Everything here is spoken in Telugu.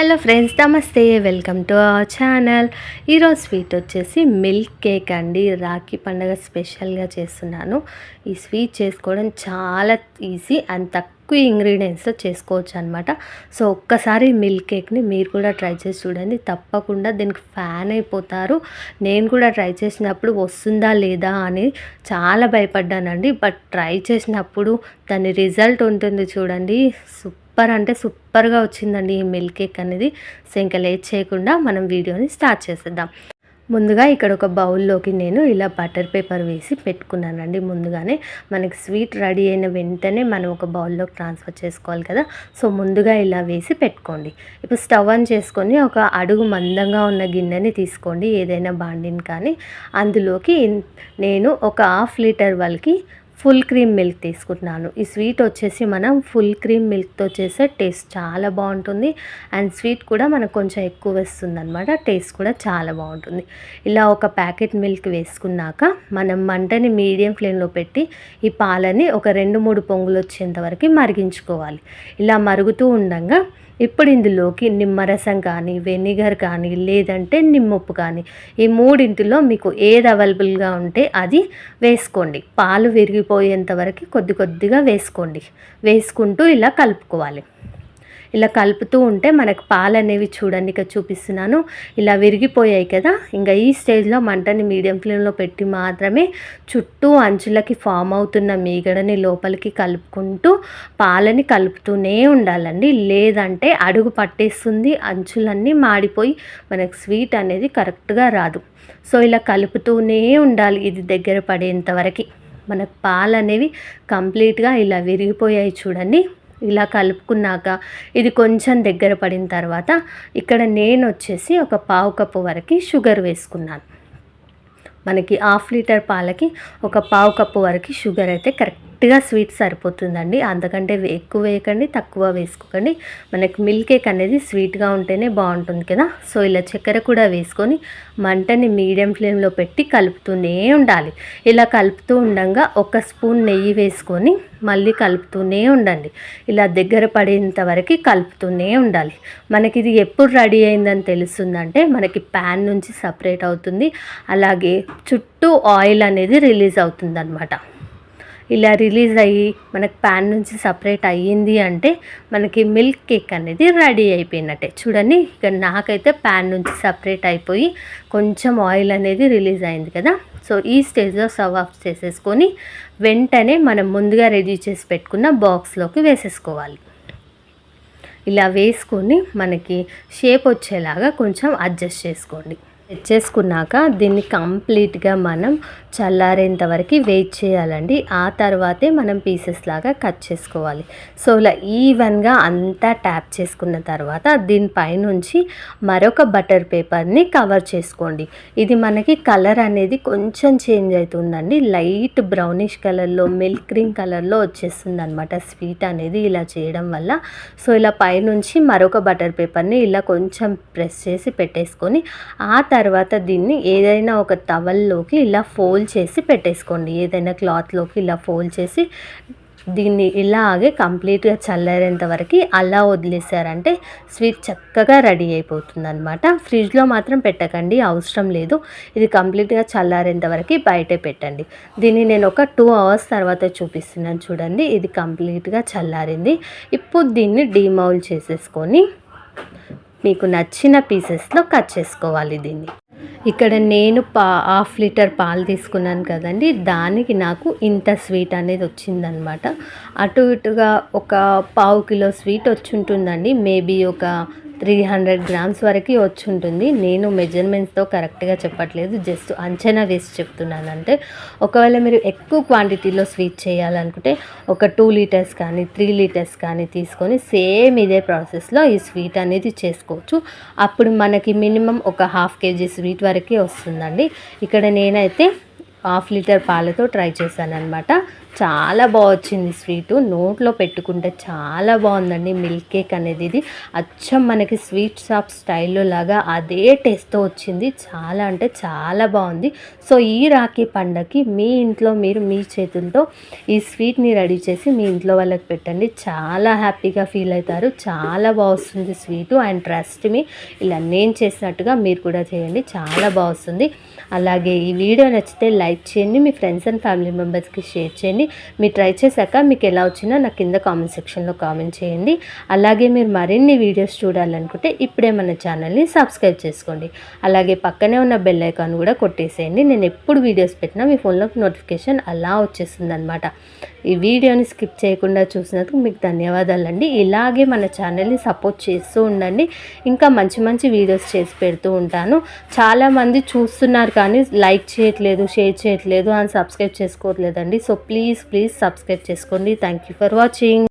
హలో ఫ్రెండ్స్, నమస్తే. Welcome to our channel. ఈరోజు స్వీట్ వచ్చేసి మిల్క్ కేక్ అండి. రాఖీ పండుగ స్పెషల్గా చేస్తున్నాను. ఈ స్వీట్ చేసుకోవడం చాలా ఈజీ అండ్ తక్కువ ఇంగ్రీడియంట్స్తో చేసుకోవచ్చు అనమాట. సో ఒక్కసారి మిల్క్ కేక్ని మీరు కూడా ట్రై చేసి చూడండి. తప్పకుండా దీనికి ఫ్యాన్ అయిపోతారు. నేను కూడా ట్రై చేసినప్పుడు వస్తుందా లేదా అని చాలా భయపడ్డానండి. బట్ ట్రై చేసినప్పుడు దాని రిజల్ట్ ఉంటుంది చూడండి, సూపర్ అంటే సూపర్గా వచ్చిందండి ఈ మిల్క్ కేక్ అనేది. సో ఇంకా లేట్ చేయకుండా మనం వీడియోని స్టార్ట్ చేసేద్దాం. ముందుగా ఇక్కడ ఒక బౌల్లోకి నేను ఇలా బటర్ పేపర్ వేసి పెట్టుకున్నానండి. ముందుగానే మనకి స్వీట్ రెడీ అయిన వెంటనే మనం ఒక బౌల్లోకి ట్రాన్స్ఫర్ చేసుకోవాలి కదా. సో ముందుగా ఇలా వేసి పెట్టుకోండి. ఇప్పుడు స్టవ్ ఆన్ చేసుకొని ఒక అడుగు మందంగా ఉన్న గిన్నెని తీసుకోండి, ఏదైనా బాండిని కానీ. అందులోకి నేను ఒక 1/2 లీటర్ వరకు ఫుల్ క్రీమ్ మిల్క్ తీసుకుంటున్నాను. ఈ స్వీట్ వచ్చేసి మనం ఫుల్ క్రీమ్ మిల్క్తో చేసే టేస్ట్ చాలా బాగుంటుంది. అండ్ స్వీట్ కూడా మనకు కొంచెం ఎక్కువ వేస్తుంది అనమాట. టేస్ట్ కూడా చాలా బాగుంటుంది. ఇలా ఒక ప్యాకెట్ మిల్క్ వేసుకున్నాక మనం మంటని మీడియం ఫ్లేమ్లో పెట్టి ఈ పాలని ఒక 2-3 పొంగులు వచ్చేంత వరకు మరిగించుకోవాలి. ఇలా మరుగుతూ ఉండగా ఇప్పుడు ఇందులోకి నిమ్మరసం కానీ, వెనిగర్ కానీ, లేదంటే నిమ్మప్పు కానీ, ఈ మూడింటిలో మీకు ఏది అవైలబుల్గా ఉంటే అది వేసుకోండి. పాలు విరిగిపోయేంత వరకు కొద్ది కొద్దిగా వేసుకోండి. వేసుకుంటూ ఇలా కలుపుకోవాలి. ఇలా కలుపుతూ ఉంటే మనకు పాలు అనేవి చూడండి, ఇక్కడ చూపిస్తున్నాను, ఇలా విరిగిపోయాయి కదా. ఇంకా ఈ స్టేజ్లో మంటని మీడియం ఫ్లేమ్లో పెట్టి మాత్రమే చుట్టూ అంచులకి ఫామ్ అవుతున్న మీగడని లోపలికి కలుపుకుంటూ పాలని కలుపుతూనే ఉండాలండి. లేదంటే అడుగు పట్టేస్తుంది, అంచులన్నీ మాడిపోయి మనకు స్వీట్ అనేది కరెక్ట్గా రాదు. సో ఇలా కలుపుతూనే ఉండాలి ఇది దగ్గర పడేంత వరకు. మనకు పాలు అనేవి కంప్లీట్గా ఇలా విరిగిపోయాయి చూడండి. ఇలా కలుపుకున్నాక ఇది కొంచెం దగ్గర పడిన తర్వాత ఇక్కడ నేను వచ్చేసి ఒక 1/4 కప్పు వరకు షుగర్ వేసుకున్నాను. మనకి 1/2 లీటర్ పాలకి ఒక 1/4 కప్పు వరకు షుగర్ అయితే కరెక్ట్గా స్వీట్ సరిపోతుందండి. అంతకంటే ఎక్కువ వేయకండి, తక్కువ వేసుకోకండి. మనకి మిల్క్ కేక్ అనేది స్వీట్గా ఉంటేనే బాగుంటుంది కదా. సో ఇలా చక్కెర కూడా వేసుకొని మంటని మీడియం ఫ్లేమ్లో పెట్టి కలుపుతూనే ఉండాలి. ఇలా కలుపుతూ ఉండగా 1 స్పూన్ నెయ్యి వేసుకొని మళ్ళీ కలుపుతూనే ఉండండి. ఇలా దగ్గర పడేంత వరకు కలుపుతూనే ఉండాలి. మనకి ఇది ఎప్పుడు రెడీ అయిందని తెలుస్తుందంటే మనకి ప్యాన్ నుంచి సపరేట్ అవుతుంది, అలాగే చుట్టూ ఆయిల్ అనేది రిలీజ్ అవుతుంది అనమాట. ఇలా రిలీజ్ అయ్యి మనకి ప్యాన్ నుంచి సపరేట్ అయ్యింది అంటే మనకి మిల్క్ కేక్ అనేది రెడీ అయిపోయినట్టే. చూడండి, ఇక నాకైతే ప్యాన్ నుంచి సపరేట్ అయిపోయి కొంచెం ఆయిల్ అనేది రిలీజ్ అయింది కదా. సో ఈ స్టేజ్లో సర్వ్ ఆఫ్ చేసేసుకొని వెంటనే మనం ముందుగా రెడీ చేసి పెట్టుకున్న బాక్స్లోకి వేసేసుకోవాలి. ఇలా వేసుకొని మనకి షేప్ వచ్చేలాగా కొంచెం అడ్జస్ట్ చేసుకోండి. తెచ్చేసుకున్నాక దీన్ని కంప్లీట్గా మనం చల్లారేంత వరకు వెయిట్ చేయాలండి. ఆ తర్వాతే మనం పీసెస్ లాగా కట్ చేసుకోవాలి. సో ఇలా ఈవెన్గా అంతా ట్యాప్ చేసుకున్న తర్వాత దీనిపైనుంచి మరొక బటర్ పేపర్ని కవర్ చేసుకోండి. ఇది మనకి కలర్ అనేది కొంచెం చేంజ్ అవుతుందండి. లైట్ బ్రౌనిష్ కలర్లో, మిల్క్ క్రీమ్ కలర్లో వచ్చేస్తుంది అనమాట స్వీట్ అనేది ఇలా చేయడం వల్ల. సో ఇలా పైనుంచి మరొక బటర్ పేపర్ని ఇలా కొంచెం ప్రెస్ చేసి పెట్టేసుకొని ఆ తర్వాత దీన్ని ఏదైనా ఒక టవల్లోకి ఇలా ఫోల్డ్ చేసి పెట్టేసుకోండి. ఏదైనా క్లాత్లోకి ఇలా ఫోల్డ్ చేసి దీన్ని ఇలాగే కంప్లీట్గా చల్లారేంత వరకు అలా వదిలేసారంటే స్వీట్ చక్కగా రెడీ అయిపోతుంది అనమాట. ఫ్రిడ్జ్లో మాత్రం పెట్టకండి, అవసరం లేదు. ఇది కంప్లీట్గా చల్లారేంత వరకు బయటే పెట్టండి. దీన్ని నేను ఒక 2 అవర్స్ తర్వాత చూపిస్తున్నాను చూడండి. ఇది కంప్లీట్గా చల్లారింది. ఇప్పుడు దీన్ని డీమౌల్డ్ చేసేసుకొని మీకు నచ్చిన పీసెస్లో కట్ చేసుకోవాలి. దీన్ని ఇక్కడ నేను 1/2 లీటర్ పాలు తీసుకున్నాను కదండి, దానికి నాకు ఇంత స్వీట్ అనేది వచ్చిందనమాట. అటు ఇటుగా ఒక 1/2 కిలో స్వీట్ వచ్చి ఉంటుందండి. మేబీ ఒక 300 గ్రామ్స్ వరకు వచ్చి ఉంటుంది. నేను మెజర్మెంట్స్తో కరెక్ట్గా చెప్పట్లేదు, జస్ట్ అంచనా వేసి చెప్తున్నాను. అంటే ఒకవేళ మీరు ఎక్కువ క్వాంటిటీలో స్వీట్ చేయాలనుకుంటే ఒక 2 లీటర్స్ కానీ 3 లీటర్స్ కానీ తీసుకొని సేమ్ ఇదే ప్రాసెస్లో ఈ స్వీట్ అనేది చేసుకోవచ్చు. అప్పుడు మనకి మినిమం ఒక 1/2 kg స్వీట్ వరకే వస్తుందండి. ఇక్కడ నేనైతే 1/2 లీటర్ పాలతో ట్రై చేశాను అనమాట. చాలా బాగా వచ్చింది స్వీటు. నోట్లో పెట్టుకుంటే చాలా బాగుందండి మిల్క్ కేక్ అనేది. ఇది అచ్చం మనకి స్వీట్ షాప్ స్టైల్లో లాగా అదే టేస్ట్తో వచ్చింది. చాలా అంటే చాలా బాగుంది. సో ఈ రాఖీ పండగకి మీ ఇంట్లో మీరు మీ చేతులతో ఈ స్వీట్ని రెడీ చేసి మీ ఇంట్లో వాళ్ళకి పెట్టండి. చాలా హ్యాపీగా ఫీల్ అవుతారు. చాలా బాగా వస్తుంది స్వీటు. అండ్ ట్రస్ట్ మీ, ఇలా నేను చేసినట్టుగా మీరు కూడా చేయండి, చాలా బాగా వస్తుంది. అలాగే ఈ వీడియో నచ్చితే లైక్ చేయండి, మీ ఫ్రెండ్స్ అండ్ ఫ్యామిలీ మెంబర్స్కి షేర్ చేయండి. మీరు ట్రై చేశాక మీకు ఎలా వచ్చినా నాకు కింద కామెంట్ సెక్షన్లో కామెంట్ చేయండి. అలాగే మీరు మరిన్ని వీడియోస్ చూడాలనుకుంటే ఇప్పుడే మన ఛానల్ని సబ్స్క్రైబ్ చేసుకోండి. అలాగే పక్కనే ఉన్న బెల్ ఐకాన్ కూడా కొట్టేసేయండి. నేను ఎప్పుడు వీడియోస్ పెట్టినా మీ ఫోన్లోకి నోటిఫికేషన్ అలా వచ్చేస్తుంది అనమాట. ఈ వీడియోని స్కిప్ చేయకుండా చూసినందుకు మీకు ధన్యవాదాలండి. ఇలాగే మన ఛానల్ని సపోర్ట్ చేస్తూ ఉండండి. ఇంకా మంచి మంచి వీడియోస్ చేసి పెడుతూ ఉంటాను. చాలామంది చూస్తున్నారు కానీ లైక్ చేయట్లేదు, షేర్ చేయట్లేదు, అండ్ సబ్స్క్రైబ్ చేసుకోవట్లేదండి. సో ప్లీజ్ సబ్స్క్రైబ్ చేసుకోండి. Thank you for watching.